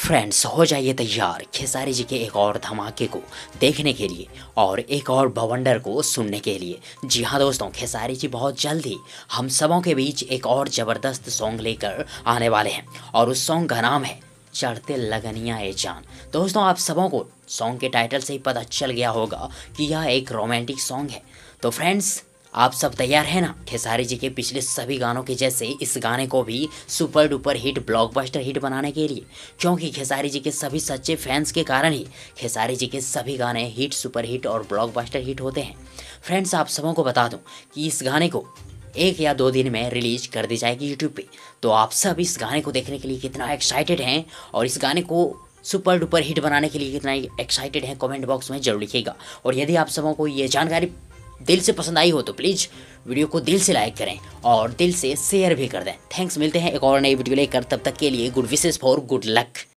Friends हो जाइए तैयार खेसारी जी के एक और धमाके को देखने के लिए और एक और बवंडर को सुनने के लिए। जी हाँ दोस्तों, खेसारी जी बहुत जल्द ही हम सबों के बीच एक और ज़बरदस्त सॉन्ग लेकर आने वाले हैं और उस सॉन्ग का नाम है चढ़ते लगनिया ए जान। दोस्तों आप सबों को सॉन्ग के टाइटल से ही पता चल गया होगा कि यह एक रोमांटिक सॉन्ग है। तो फ्रेंड्स आप सब तैयार हैं ना खेसारी जी के पिछले सभी गानों के जैसे इस गाने को भी super duper hit blockbuster hit बनाने के लिए, क्योंकि खेसारी जी के सभी सच्चे फैंस के कारण ही खेसारी जी के सभी गाने हिट सुपर हिट और ब्लॉकबस्टर हिट होते हैं। फ्रेंड्स आप सबों को बता दूं कि इस गाने को 1 या 2 दिन में रिलीज कर दी जाएगी यूट्यूब पे। तो आप सब इस गाने को देखने के लिए कितना एक्साइटेड हैं और इस गाने को सुपर डुपर हिट बनाने के लिए कितना एक्साइटेड हैं, कमेंट बॉक्स में जरूर लिखिएगा। और यदि आप सबों को ये जानकारी दिल से पसंद आई हो तो प्लीज़ वीडियो को दिल से लाइक करें और दिल से शेयर भी कर दें। थैंक्स, मिलते हैं एक और नई वीडियो लेकर, तब तक के लिए good wishes for good luck.